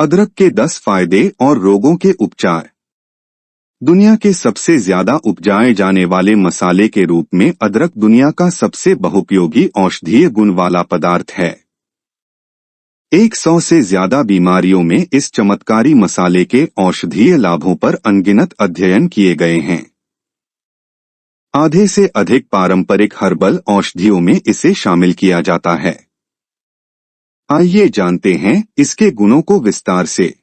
अदरक के 10 फायदे और रोगों के उपचार। दुनिया के सबसे ज्यादा उपजाए जाने वाले मसाले के रूप में अदरक दुनिया का सबसे बहुपयोगी औषधीय गुण वाला पदार्थ है। 100 से ज्यादा बीमारियों में इस चमत्कारी मसाले के औषधीय लाभों पर अनगिनत अध्ययन किए गए हैं। आधे से अधिक पारंपरिक हर्बल औषधियों में इसे शामिल किया जाता है। आइए जानते हैं इसके गुणों को विस्तार से।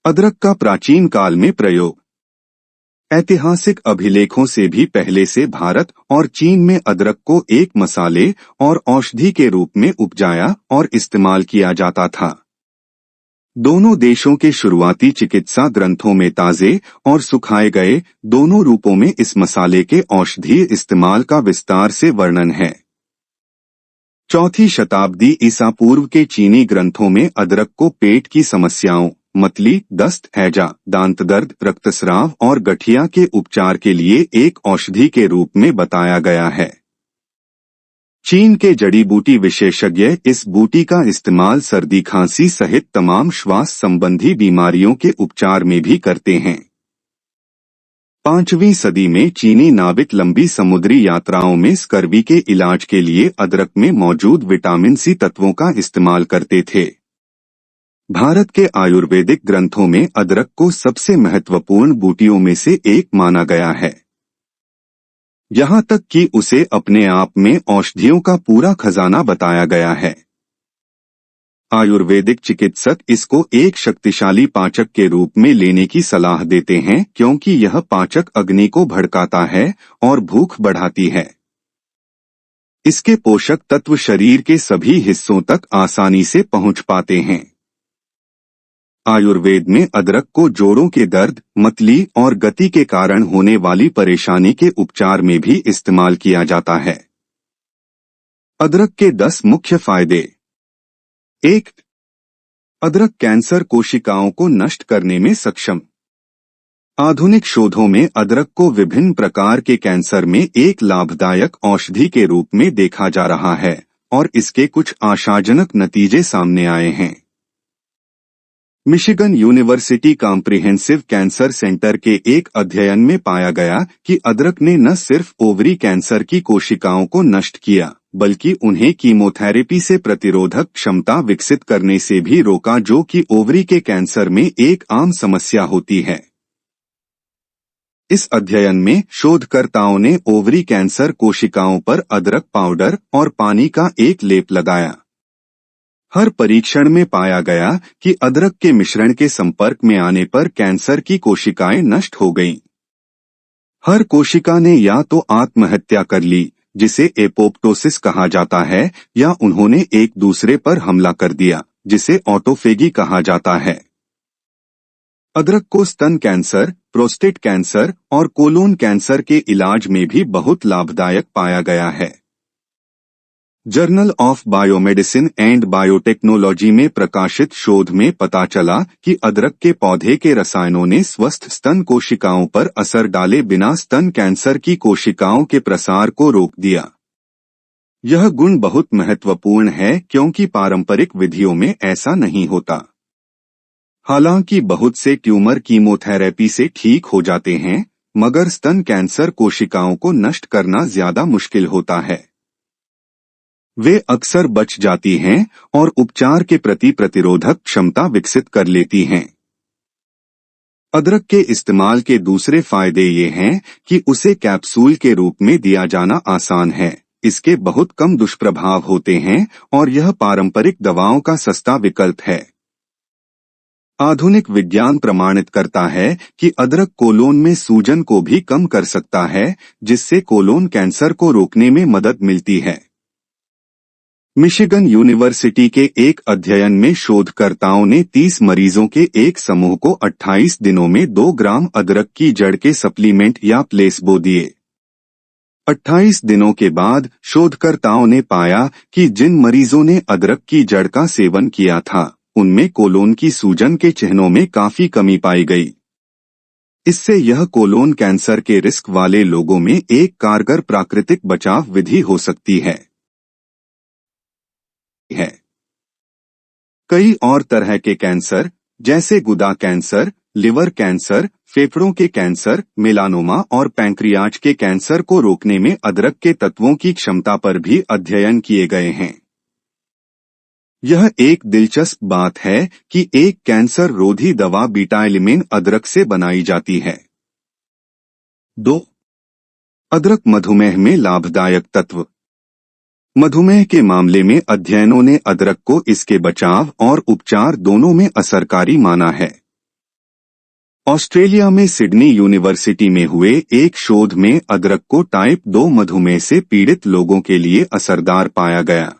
अदरक का प्राचीन काल में प्रयोग। ऐतिहासिक अभिलेखों से भी पहले से भारत और चीन में अदरक को एक मसाले और औषधि के रूप में उपजाया और इस्तेमाल किया जाता था। दोनों देशों के शुरुआती चिकित्सा ग्रंथों में ताजे और सुखाए गए दोनों रूपों में इस मसाले के औषधीय इस्तेमाल का विस्तार से वर्णन है। चौथी शताब्दी ईसा पूर्व के चीनी ग्रंथों में अदरक को पेट की समस्याओं, मतली, दस्त, हैजा, दांत दर्द, रक्तस्राव और गठिया के उपचार के लिए एक औषधि के रूप में बताया गया है। चीन के जड़ी बूटी विशेषज्ञ इस बूटी का इस्तेमाल सर्दी खांसी सहित तमाम श्वास संबंधी बीमारियों के उपचार में भी करते हैं। 5वीं सदी में चीनी नाविक लंबी समुद्री यात्राओं में स्कर्वी के इलाज के लिए अदरक में मौजूद विटामिन सी तत्वों का इस्तेमाल करते थे। भारत के आयुर्वेदिक ग्रंथों में अदरक को सबसे महत्वपूर्ण बूटियों में से एक माना गया है। यहाँ तक कि उसे अपने आप में औषधियों का पूरा खजाना बताया गया है। आयुर्वेदिक चिकित्सक इसको एक शक्तिशाली पाचक के रूप में लेने की सलाह देते हैं क्योंकि यह पाचक अग्नि को भड़काता है और भूख बढ़ाती है। इसके पोषक तत्व शरीर के सभी हिस्सों तक आसानी से पहुंच पाते हैं। आयुर्वेद में अदरक को जोड़ों के दर्द, मतली और गति के कारण होने वाली परेशानी के उपचार में भी इस्तेमाल किया जाता है। अदरक के 10 मुख्य फायदे। 1. अदरक कैंसर कोशिकाओं को नष्ट करने में सक्षम। आधुनिक शोधों में अदरक को विभिन्न प्रकार के कैंसर में एक लाभदायक औषधि के रूप में देखा जा रहा है और इसके कुछ आशाजनक नतीजे सामने आए हैं। Michigan university comprehensive cancer centre के एक अध्ययन में पाया गया कि अदरक ने न सिर्फ ओवरी कैंसर की कोशिकाओं को नष्ट किया, बल्कि उन्हें कीमोथेरेपी से प्रतिरोधक क्षमता विकसित करने से भी रोका, जो कि ओवरी के कैंसर में एक आम समस्या होती है। इस अध्ययन में शोधकर्ताओं ने ओवरी कैंसर कोशिकाओं पर अदरक पाउडर और पानी का एक लेप लगाया। हर परीक्षण में पाया गया कि अदरक के मिश्रण के संपर्क में आने पर कैंसर की कोशिकाएं नष्ट हो गईं। हर कोशिका ने या तो आत्महत्या कर ली, जिसे एपोप्टोसिस कहा जाता है, या उन्होंने एक दूसरे पर हमला कर दिया, जिसे ऑटोफेगी कहा जाता है। अदरक को स्तन कैंसर, प्रोस्टेट कैंसर और कोलोन कैंसर के इलाज में भी बहुत लाभदायक पाया गया है। Journal of biomedicine and biotechnology में प्रकाशित शोध में पता चला कि अदरक के पौधे के रसायनों ने स्वस्थ स्तन कोशिकाओं पर असर डाले बिना स्तन कैंसर की कोशिकाओं के प्रसार को रोक दिया। यह गुण बहुत महत्वपूर्ण है क्योंकि पारंपरिक विधियों में ऐसा नहीं होता। हालांकि बहुत से ट्यूमर कीमोथेरेपी से ठीक हो जाते हैं, मगर स्तन कैंसर कोशिकाओं को नष्ट करना ज्यादा मुश्किल होता है। वे अक्सर बच जाती हैं और उपचार के प्रति प्रतिरोधक क्षमता विकसित कर लेती हैं। अदरक के इस्तेमाल के दूसरे फायदे ये हैं कि उसे कैप्सूल के रूप में दिया जाना आसान है, इसके बहुत कम दुष्प्रभाव होते हैं और यह पारंपरिक दवाओं का सस्ता विकल्प है। आधुनिक विज्ञान प्रमाणित करता है कि अदरक कोलोन में सूजन को भी कम कर सकता है, जिससे कोलोन कैंसर को रोकने में मदद मिलती है। मिशिगन यूनिवर्सिटी के एक अध्ययन में शोधकर्ताओं ने 30 मरीजों के एक समूह को 28 दिनों में 2 ग्राम अदरक की जड़ के सप्लीमेंट या प्लेसबो दिए। 28 दिनों के बाद शोधकर्ताओं ने पाया कि जिन मरीजों ने अदरक की जड़ का सेवन किया था, उनमें कोलोन की सूजन के चिन्हों में काफी कमी पाई गई। इससे यह कोलोन कैंसर के रिस्क वाले लोगों में एक कारगर प्राकृतिक बचाव विधि हो सकती है। कई और तरह के कैंसर जैसे गुदा कैंसर, लिवर कैंसर, फेफड़ों के कैंसर, मेलानोमा और पैंक्रियाज के कैंसर को रोकने में अदरक के तत्वों की क्षमता पर भी अध्ययन किए गए हैं। यह एक दिलचस्प बात है कि एक कैंसर रोधी दवा बीटाइलिमिन अदरक से बनाई जाती है। 2. अदरक मधुमेह में लाभदायक तत्व। मधुमेह के मामले में अध्ययनों ने अदरक को इसके बचाव और उपचार दोनों में असरकारी माना है। ऑस्ट्रेलिया में सिडनी यूनिवर्सिटी में हुए एक शोध में अदरक को टाइप 2 मधुमेह से पीड़ित लोगों के लिए असरदार पाया गया।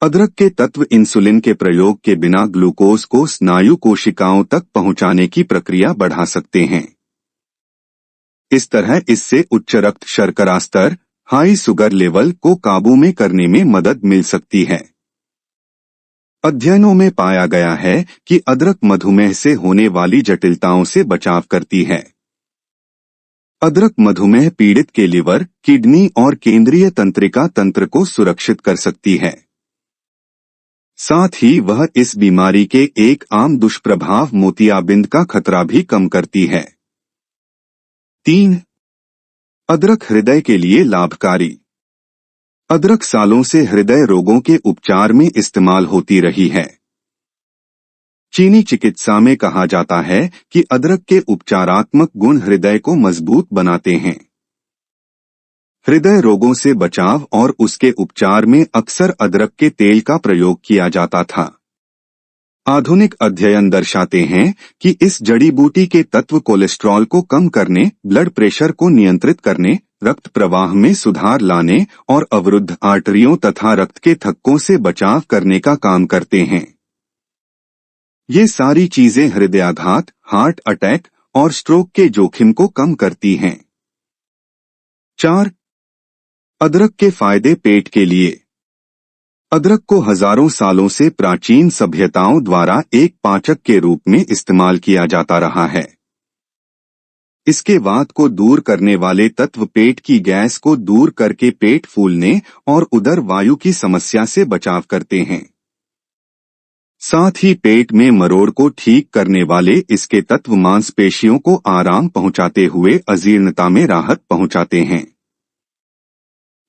अदरक के तत्व इंसुलिन के प्रयोग के बिना ग्लूकोज को स्नायु कोशिकाओं तक पहुंचाने की प्रक्रिया बढ़ा सकते हैं। इस तरह इससे उच्च रक्त शर्करा स्तर, हाई शुगर लेवल को काबू में करने में मदद मिल सकती है। अध्ययनों में पाया गया है कि अदरक मधुमेह से होने वाली जटिलताओं से बचाव करती है। अदरक मधुमेह पीड़ित के लिवर, किडनी और केंद्रीय तंत्रिका तंत्र को सुरक्षित कर सकती है। साथ ही वह इस बीमारी के एक आम दुष्प्रभाव मोतियाबिंद का खतरा भी कम करती है। 3. अदरक हृदय के लिए लाभकारी। अदरक सालों से हृदय रोगों के उपचार में इस्तेमाल होती रही है। चीनी चिकित्सा में कहा जाता है कि अदरक के उपचारात्मक गुण हृदय को मजबूत बनाते हैं। हृदय रोगों से बचाव और उसके उपचार में अक्सर अदरक के तेल का प्रयोग किया जाता था। आधुनिक अध्ययन दर्शाते हैं कि इस जड़ी बूटी के तत्व कोलेस्ट्रॉल को कम करने, ब्लड प्रेशर को नियंत्रित करने, रक्त प्रवाह में सुधार लाने और अवरुद्ध आर्टरियों तथा रक्त के थक्कों से बचाव करने का काम करते हैं। ये सारी चीजें हृदयाघात, हार्ट अटैक और स्ट्रोक के जोखिम को कम करती हैं। 4. अदरक के फायदे पेट के लिए। अदरक को हजारों सालों से प्राचीन सभ्यताओं द्वारा एक पाचक के रूप में इस्तेमाल किया जाता रहा है। इसके वात को दूर करने वाले तत्व पेट की गैस को दूर करके पेट फूलने और उदर वायु की समस्या से बचाव करते हैं। साथ ही पेट में मरोड़ को ठीक करने वाले इसके तत्व मांसपेशियों को आराम पहुंचाते हुए अजीर्णता में राहत पहुंचाते हैं।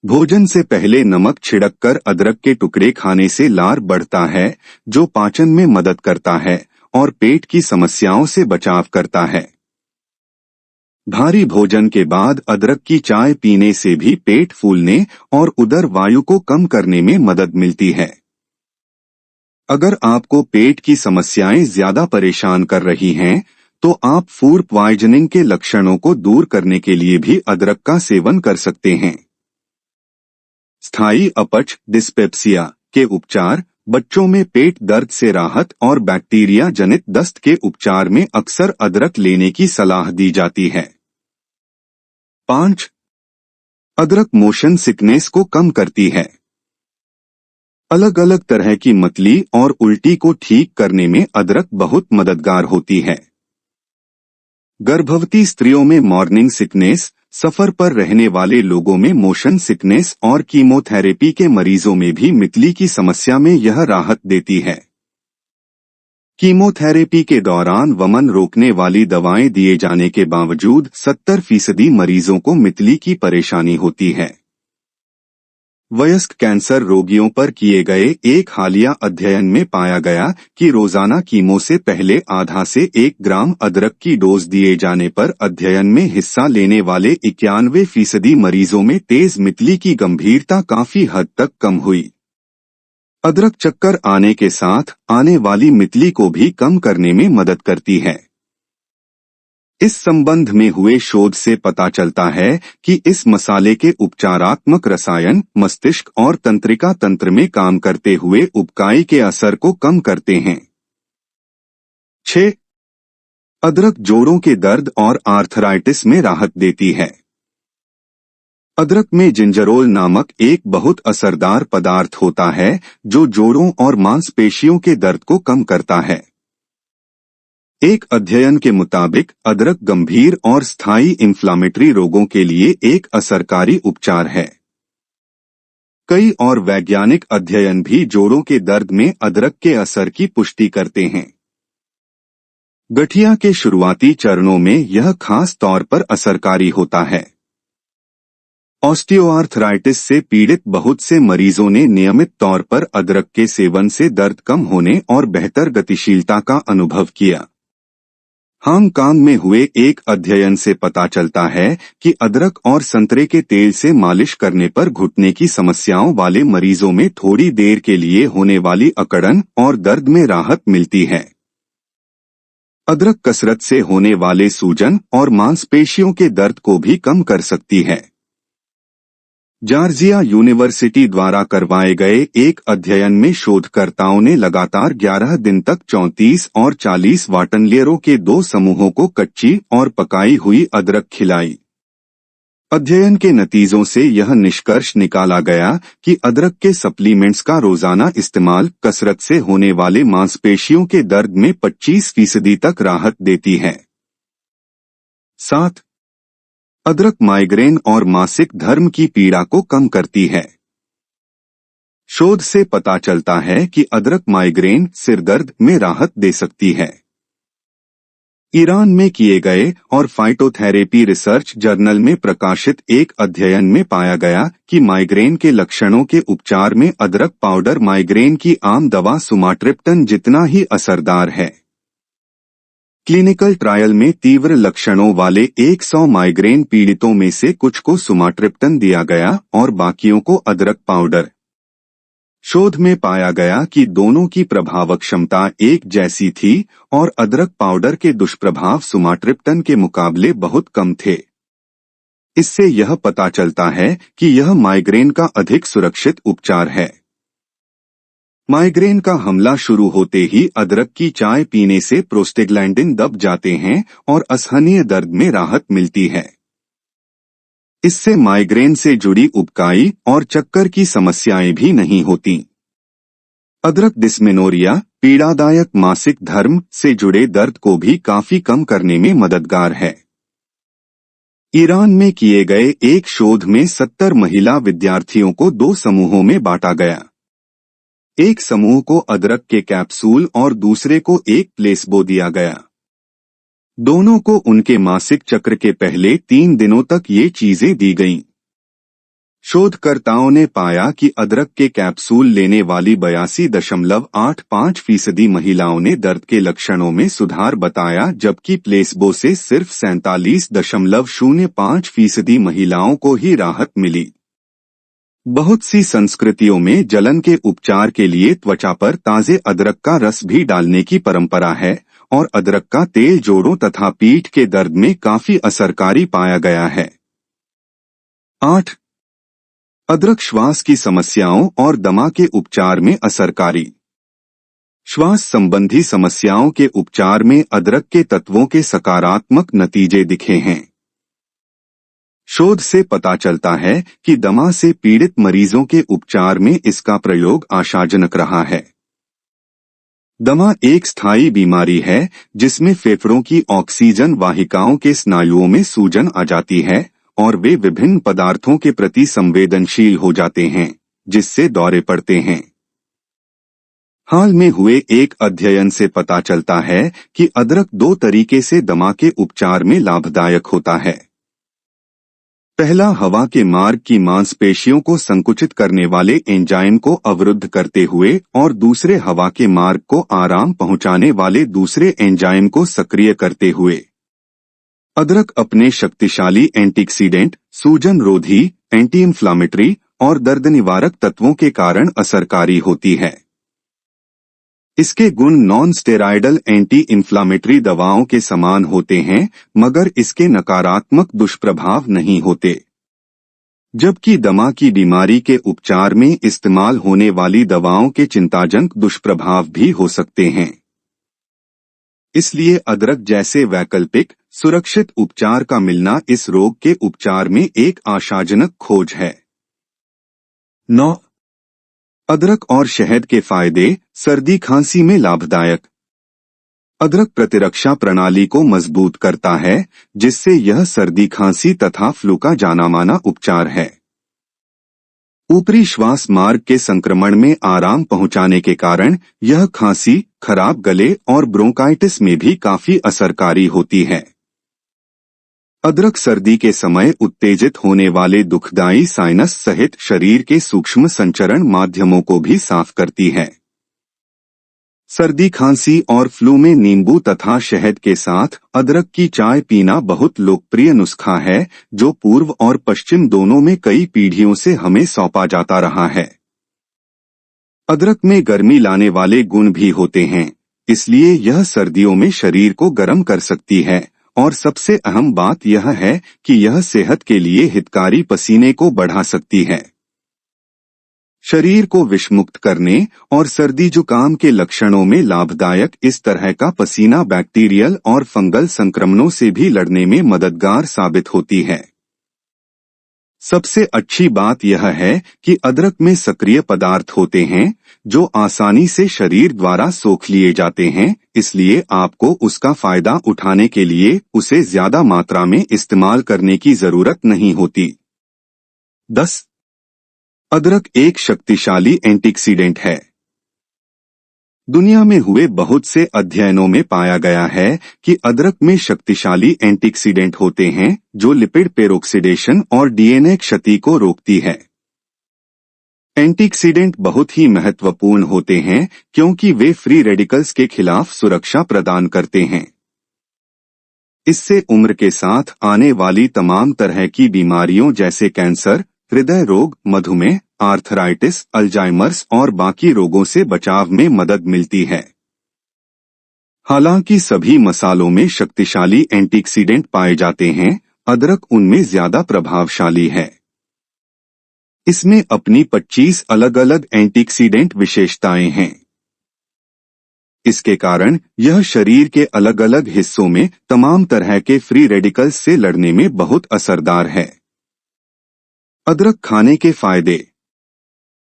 भोजन से पहले नमक छिड़ककर अदरक के टुकड़े खाने से लार बढ़ता है, जो पाचन में मदद करता है और पेट की समस्याओं से बचाव करता है। भारी भोजन के बाद अदरक की चाय पीने से भी पेट फूलने और उदर वायु को कम करने में मदद मिलती है। अगर आपको पेट की समस्याएं ज्यादा परेशान कर रही हैं, तो आप फूड पॉइजनिंग के लक्षणों को दूर करने के लिए भी अदरक का सेवन कर सकते हैं। स्थायी अपच, डिस्पेप्सिया के उपचार, बच्चों में पेट दर्द से राहत और बैक्टीरिया जनित दस्त के उपचार में अक्सर अदरक लेने की सलाह दी जाती है। 5. अदरक मोशन सिकनेस को कम करती है। अलग अलग तरह की मतली और उल्टी को ठीक करने में अदरक बहुत मददगार होती है। गर्भवती स्त्रियों में मॉर्निंग सिकनेस, सफर पर रहने वाले लोगों में मोशन सिकनेस और कीमोथेरेपी के मरीजों में भी मितली की समस्या में यह राहत देती है। कीमोथेरेपी के दौरान वमन रोकने वाली दवाएं दिए जाने के बावजूद 70% मरीजों को मितली की परेशानी होती है। वयस्क कैंसर रोगियों पर किए गए एक हालिया अध्ययन में पाया गया कि रोजाना कीमो से पहले आधा से 1 ग्राम अदरक की डोज दिए जाने पर अध्ययन में हिस्सा लेने वाले 91% मरीजों में तेज मितली की गंभीरता काफी हद तक कम हुई। अदरक चक्कर आने के साथ आने वाली मितली को भी कम करने में मदद करती है। इस संबंध में हुए शोध से पता चलता है कि इस मसाले के उपचारात्मक रसायन मस्तिष्क और तंत्रिका तंत्र में काम करते हुए उबकाई के असर को कम करते हैं। 6. अदरक जोड़ों के दर्द और आर्थराइटिस में राहत देती है। अदरक में जिंजरोल नामक एक बहुत असरदार पदार्थ होता है जो जोड़ों और मांसपेशियों के दर्द को कम करता है। एक अध्ययन के मुताबिक अदरक गंभीर और स्थायी इन्फ्लामेटरी रोगों के लिए एक असरकारी उपचार है। कई और वैज्ञानिक अध्ययन भी जोड़ों के दर्द में अदरक के असर की पुष्टि करते हैं। गठिया के शुरुआती चरणों में यह खास तौर पर असरकारी होता है। ऑस्टियोआर्थराइटिस से पीड़ित बहुत से मरीजों ने नियमित तौर पर अदरक के सेवन से दर्द कम होने और बेहतर गतिशीलता का अनुभव किया। हांगकांग में हुए एक अध्ययन से पता चलता है कि अदरक और संतरे के तेल से मालिश करने पर घुटने की समस्याओं वाले मरीजों में थोड़ी देर के लिए होने वाली अकड़न और दर्द में राहत मिलती है। अदरक कसरत से होने वाले सूजन और मांसपेशियों के दर्द को भी कम कर सकती है। जॉर्जिया यूनिवर्सिटी द्वारा करवाए गए एक अध्ययन में शोधकर्ताओं ने लगातार 11 दिन तक 34 और 40 वाटनलियरों के 2 समूहों को कच्ची और पकाई हुई अदरक खिलाई। अध्ययन के नतीजों से यह निष्कर्ष निकाला गया कि अदरक के सप्लीमेंट्स का रोजाना इस्तेमाल कसरत से होने वाले मांसपेशियों के दर्द में 25% तक राहत देती है। 7. अदरक माइग्रेन और मासिक धर्म की पीड़ा को कम करती है। शोध से पता चलता है कि अदरक माइग्रेन, सिरदर्द में राहत दे सकती है। ईरान में किए गए और फाइटोथेरेपी रिसर्च जर्नल में प्रकाशित एक अध्ययन में पाया गया कि माइग्रेन के लक्षणों के उपचार में अदरक पाउडर माइग्रेन की आम दवा सुमाट्रिप्टन जितना ही असरदार है। क्लिनिकल ट्रायल में तीव्र लक्षणों वाले 100 माइग्रेन पीड़ितों में से कुछ को सुमाट्रिप्टन दिया गया और बाकियों को अदरक पाउडर। शोध में पाया गया कि दोनों की प्रभावक क्षमता एक जैसी थी और अदरक पाउडर के दुष्प्रभाव सुमाट्रिप्टन के मुकाबले बहुत कम थे। इससे यह पता चलता है कि यह माइग्रेन का अधिक सुरक्षित उपचार है। माइग्रेन का हमला शुरू होते ही अदरक की चाय पीने से प्रोस्टेग्लैंडिन दब जाते हैं और असहनीय दर्द में राहत मिलती है। इससे माइग्रेन से जुड़ी उबकाई और चक्कर की समस्याएं भी नहीं होती। अदरक डिस्मेनोरिया, पीड़ादायक मासिक धर्म से जुड़े दर्द को भी काफी कम करने में मददगार है। ईरान में किए गए एक शोध में 70 महिला विद्यार्थियों को 2 समूहों में बांटा गया। एक समूह को अदरक के कैप्सूल और दूसरे को एक प्लेसबो दिया गया। दोनों को उनके मासिक चक्र के पहले 3 दिनों तक ये चीजें दी गईं। शोधकर्ताओं ने पाया कि अदरक के कैप्सूल लेने वाली 82.85% महिलाओं ने दर्द के लक्षणों में सुधार बताया, जबकि प्लेसबो से सिर्फ 47.05% महिलाओं को ही राहत मिली। बहुत सी संस्कृतियों में जलन के उपचार के लिए त्वचा पर ताजे अदरक का रस भी डालने की परंपरा है और अदरक का तेल जोड़ों तथा पीठ के दर्द में काफी असरकारी पाया गया है। 8. अदरक श्वास की समस्याओं और दमा के उपचार में असरकारी। श्वास संबंधी समस्याओं के उपचार में अदरक के तत्वों के सकारात्मक नतीजे दिखे हैं। शोध से पता चलता है कि दमा से पीड़ित मरीजों के उपचार में इसका प्रयोग आशाजनक रहा है। दमा एक स्थायी बीमारी है जिसमें फेफड़ों की ऑक्सीजन वाहिकाओं के स्नायुओं में सूजन आ जाती है और वे विभिन्न पदार्थों के प्रति संवेदनशील हो जाते हैं, जिससे दौरे पड़ते हैं। हाल में हुए एक अध्ययन से पता चलता है कि अदरक 2 तरीके से दमा के उपचार में लाभदायक होता है। पहला, हवा के मार्ग की मांसपेशियों को संकुचित करने वाले एंजाइम को अवरुद्ध करते हुए और दूसरे, हवा के मार्ग को आराम पहुंचाने वाले दूसरे एंजाइम को सक्रिय करते हुए। अदरक अपने शक्तिशाली एंटीऑक्सीडेंट, सूजन रोधी, एंटी इन्फ्लामेटरी और दर्द निवारक तत्वों के कारण असरकारी होती है। इसके गुण नॉन स्टेरॉयडल एंटी इन्फ्लामेटरी दवाओं के समान होते हैं, मगर इसके नकारात्मक दुष्प्रभाव नहीं होते। जबकि दमा की बीमारी के उपचार में इस्तेमाल होने वाली दवाओं के चिंताजनक दुष्प्रभाव भी हो सकते हैं। इसलिए अदरक जैसे वैकल्पिक, सुरक्षित उपचार का मिलना इस रोग के उपचार में एक आशाजनक खोज है। 9. अदरक और शहद के फायदे, सर्दी खांसी में लाभदायक। अदरक प्रतिरक्षा प्रणाली को मजबूत करता है, जिससे यह सर्दी खांसी तथा फ्लू का जाना माना उपचार है। ऊपरी श्वास मार्ग के संक्रमण में आराम पहुंचाने के कारण यह खांसी, खराब गले और ब्रोंकाइटिस में भी काफी असरकारी होती है। अदरक सर्दी के समय उत्तेजित होने वाले दुखदायी साइनस सहित शरीर के सूक्ष्म संचरण माध्यमों को भी साफ करती है। सर्दी, खांसी और फ्लू में नींबू तथा शहद के साथ अदरक की चाय पीना बहुत लोकप्रिय नुस्खा है, जो पूर्व और पश्चिम दोनों में कई पीढ़ियों से हमें सौंपा जाता रहा है। अदरक में गर्मी लाने वाले गुण भी होते हैं, इसलिए यह सर्दियों में शरीर को गर्म कर सकती है, और सबसे अहम बात यह है कि यह सेहत के लिए हितकारी पसीने को बढ़ा सकती है। शरीर को विषमुक्त करने और सर्दी जुकाम के लक्षणों में लाभदायक इस तरह का पसीना बैक्टीरियल और फंगल संक्रमणों से भी लड़ने में मददगार साबित होती है। सबसे अच्छी बात यह है कि अदरक में सक्रिय पदार्थ होते हैं जो आसानी से शरीर द्वारा सोख लिए जाते हैं, इसलिए आपको उसका फायदा उठाने के लिए उसे ज्यादा मात्रा में इस्तेमाल करने की जरूरत नहीं होती। 10. अदरक एक शक्तिशाली एंटीऑक्सीडेंट है। दुनिया में हुए बहुत से अध्ययनों में पाया गया है कि अदरक में शक्तिशाली एंटीऑक्सीडेंट होते हैं जो लिपिड पेरोक्सिडेशन और डीएनए क्षति को रोकती है। एंटीऑक्सीडेंट बहुत ही महत्वपूर्ण होते हैं क्योंकि वे फ्री रेडिकल्स के खिलाफ सुरक्षा प्रदान करते हैं। इससे उम्र के साथ आने वाली तमाम तरह की बीमारियों जैसे कैंसर, हृदय रोग, मधुमेह, आर्थराइटिस, अल्जाइमर्स और बाकी रोगों से बचाव में मदद मिलती है। हालांकि सभी मसालों में शक्तिशाली एंटीऑक्सीडेंट पाए जाते हैं, अदरक उनमें ज्यादा प्रभावशाली है। इसमें अपनी 25 अलग अलग एंटीऑक्सीडेंट विशेषताएं हैं। इसके कारण यह शरीर के अलग अलग हिस्सों में तमाम तरह के फ्री रेडिकल्स से लड़ने में बहुत असरदार है। अदरक खाने के फायदे: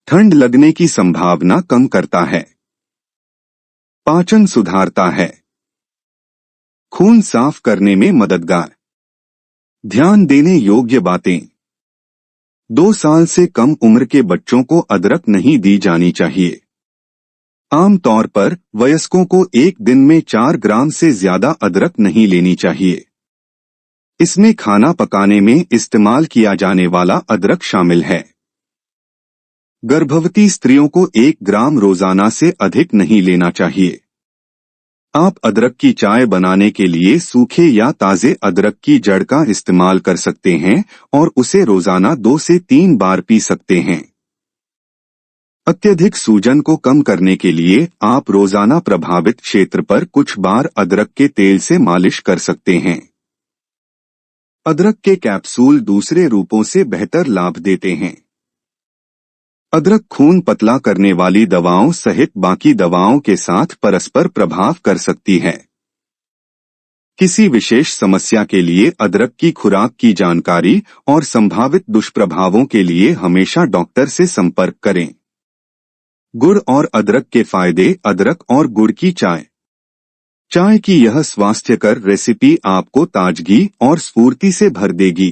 ठंड लगने की संभावना कम करता है, पाचन सुधारता है, खून साफ करने में मददगार। ध्यान देने योग्य बातें: 2 साल से कम उम्र के बच्चों को अदरक नहीं दी जानी चाहिए। आमतौर पर वयस्कों को एक दिन में 4 ग्राम से ज्यादा अदरक नहीं लेनी चाहिए। इसमें खाना पकाने में इस्तेमाल किया जाने वाला अदरक शामिल है। गर्भवती स्त्रियों को 1 ग्राम रोजाना से अधिक नहीं लेना चाहिए। आप अदरक की चाय बनाने के लिए सूखे या ताजे अदरक की जड़ का इस्तेमाल कर सकते हैं और उसे रोजाना 2 से 3 बार पी सकते हैं। अत्यधिक सूजन को कम करने के लिए आप रोजाना प्रभावित क्षेत्र पर कुछ बार अदरक के तेल से मालिश कर सकते हैं। अदरक के कैप्सूल दूसरे रूपों से बेहतर लाभ देते हैं। अदरक खून पतला करने वाली दवाओं सहित बाकी दवाओं के साथ परस्पर प्रभाव कर सकती है। किसी विशेष समस्या के लिए अदरक की खुराक की जानकारी और संभावित दुष्प्रभावों के लिए हमेशा डॉक्टर से संपर्क करें। गुड़ और अदरक के फायदे: अदरक और गुड़ की चाय। चाय की यह स्वास्थ्यकर रेसिपी आपको ताजगी और स्फूर्ति से भर देगी।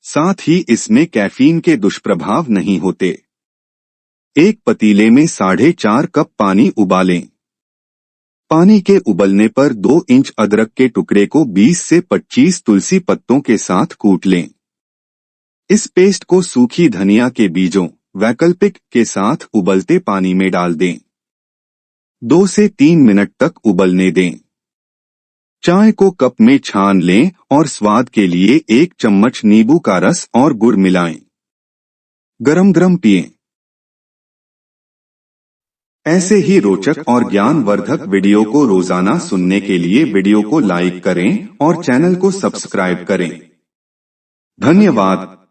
साथ ही इसमें कैफीन के दुष्प्रभाव नहीं होते। एक पतीले में 4.5 कप पानी उबालें। पानी के उबलने पर 2 इंच अदरक के टुकड़े को 20 से 25 तुलसी पत्तों के साथ कूट लें। इस पेस्ट को सूखी धनिया के बीजों वैकल्पिक के साथ उबलते पानी में डाल दें। 2 से 3 मिनट तक उबलने दें। चाय को कप में छान लें और स्वाद के लिए 1 चम्मच नींबू का रस और गुड़ मिलाएं। गरम-गरम पिएं। ऐसे ही रोचक और ज्ञानवर्धक वीडियो को रोजाना सुनने के लिए वीडियो को लाइक करें और चैनल को सब्सक्राइब करें। धन्यवाद।